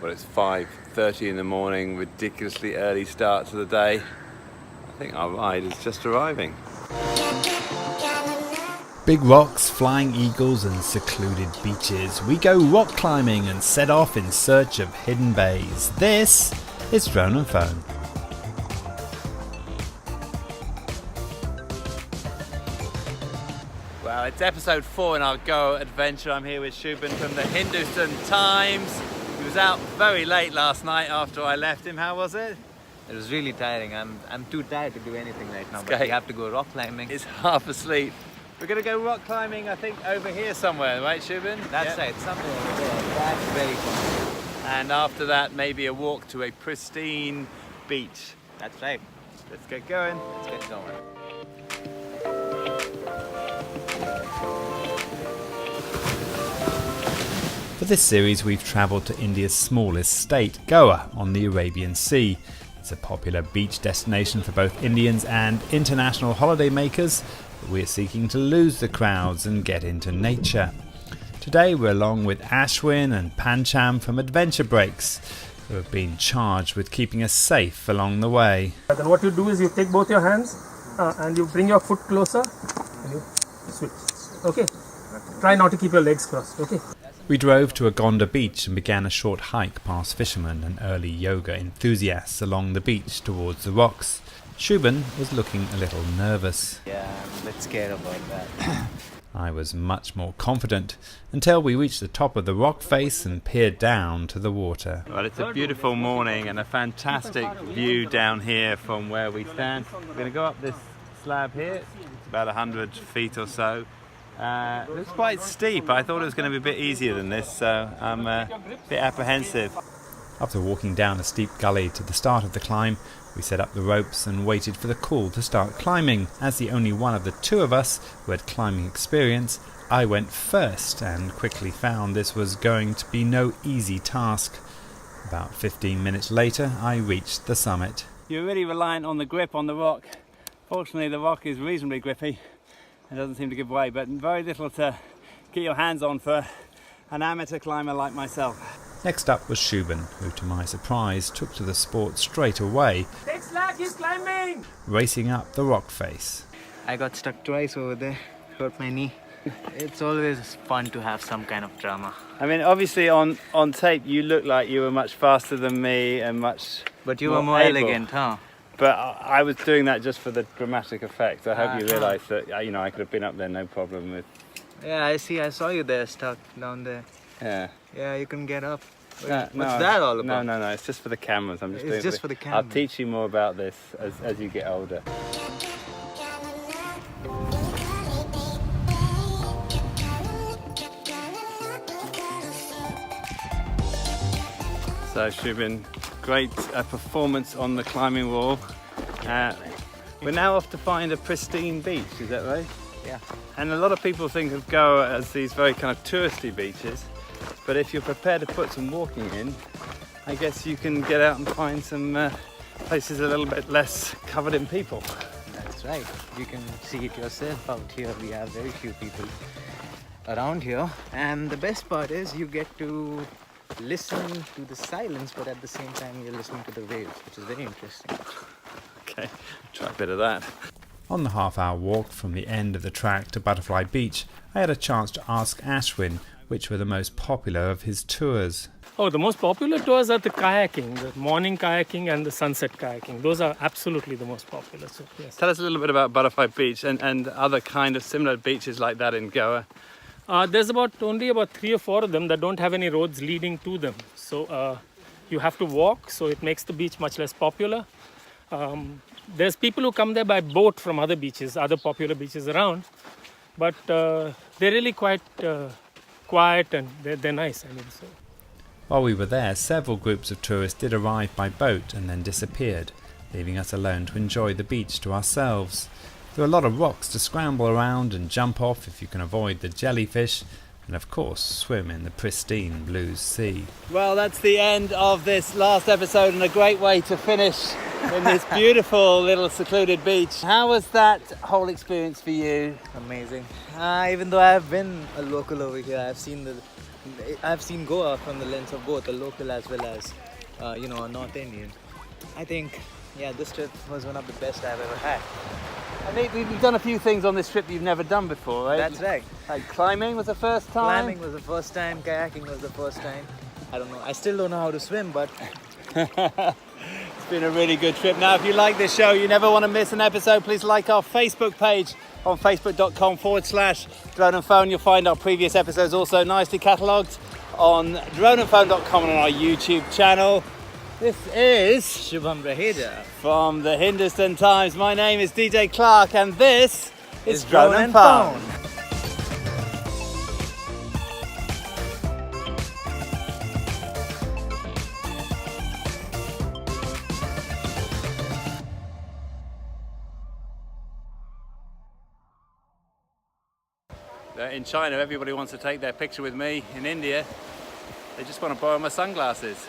Well, it's 5:30 in the morning, ridiculously early start to the day. I think our ride is just arriving. Big rocks, flying eagles and secluded beaches. We go rock climbing and set off in search of hidden bays. This is Drone and Phone. Well, it's episode 4 in our GOA adventure. I'm here with Shubham from the Hindustan Times. He was out very late last night after I left him. How was it? It was really tiring. I'm too tired to do anything right now. Okay. But we have to go rock climbing. He's half asleep. We're going to go rock climbing, I think, over here somewhere, right, Shubham? That's right, somewhere over there. That's very fun. And after that, maybe a walk to a pristine beach. That's right. Let's get going. Let's get going. For this series we've travelled to India's smallest state, Goa, on the Arabian Sea. It's a popular beach destination for both Indians and international holiday makers, but we're seeking to lose the crowds and get into nature. Today we're along with Ashwin and Pancham from Adventure Breaks, who have been charged with keeping us safe along the way. Then what you do is you take both your hands and you bring your foot closer and you switch. Okay? Try not to keep your legs crossed. Okay? We drove to Agonda Beach and began a short hike past fishermen and early yoga enthusiasts along the beach towards the rocks. Shubham was looking a little nervous. Yeah, I'm a bit scared about that. I was much more confident until we reached the top of the rock face and peered down to the water. Well, it's a beautiful morning and a fantastic view down here from where we stand. We're going to go up this slab here. It's about 100 feet or so. It looks quite steep. I thought it was going to be a bit easier than this, so I'm a bit apprehensive. After walking down a steep gully to the start of the climb, we set up the ropes and waited for the call to start climbing. As the only one of the two of us who had climbing experience, I went first and quickly found this was going to be no easy task. About 15 minutes later, I reached the summit. You're really reliant on the grip on the rock. Fortunately, the rock is reasonably grippy. It doesn't seem to give way, but very little to get your hands on for an amateur climber like myself. Next up was Shubham, who to my surprise took to the sport straight away, Take slack, he's climbing! racing up the rock face. I got stuck twice over there. Hurt my knee. It's always fun to have some kind of drama. I mean, obviously on tape you look like you were much faster than me and much But you were more able. elegant, huh? But I was doing that just for the dramatic effect. I hope you Uh-huh. realise that, I could have been up there no problem with... Yeah, I see. I saw you there stuck down there. Yeah. Yeah, you can get up. No, What's that all about? No, it's just for the cameras. I'm just It's doing just for the I'll camera. teach you more about this as you get older. So Shubham, great performance on the climbing wall. We're now off to find a pristine beach, is that right? Yeah. And a lot of people think of Goa as these very kind of touristy beaches, but if you're prepared to put some walking in, I guess you can get out and find some places a little bit less covered in people. That's right. You can see it yourself out here. We have very few people around here. And the best part is you get to listen to the silence, but at the same time you're listening to the waves, which is very interesting. Okay, try a bit of that. On the half-hour walk from the end of the track to Butterfly Beach, I had a chance to ask Ashwin which were the most popular of his tours. Oh, the most popular tours are the kayaking, the morning kayaking and the sunset kayaking. Those are absolutely the most popular. So, yes. Tell us a little bit about Butterfly Beach and other kind of similar beaches like that in Goa. There's only about 3 or 4 of them that don't have any roads leading to them. So you have to walk, so it makes the beach much less popular. There's people who come there by boat from other beaches, other popular beaches around. But they're really quite quiet and they're nice. I mean, so. While we were there, several groups of tourists did arrive by boat and then disappeared, leaving us alone to enjoy the beach to ourselves. There are a lot of rocks to scramble around and jump off if you can avoid the jellyfish, and of course swim in the pristine blue sea. Well, that's the end of this last episode and a great way to finish in this beautiful little secluded beach. How was that whole experience for you? Amazing. Even though I've been a local over here, I've seen the I've seen Goa from the lens of both a local as well as, you know, a North Indian. I think, yeah, this trip was one of the best I've ever had. I think we've done a few things on this trip you've never done before, right? That's right. Like climbing was the first time. Climbing was the first time, kayaking was the first time. I don't know, I still don't know how to swim, but It's been a really good trip. Now, if you like this show, you never want to miss an episode, please like our Facebook page on facebook.com/drone and phone. You'll find our previous episodes also nicely catalogued on droneandphone.com and on our YouTube channel. This is Shubham Raheja from the Hindustan Times. My name is DJ Clark and this is Drone and Phone. In China, everybody wants to take their picture with me. In India, they just want to borrow my sunglasses.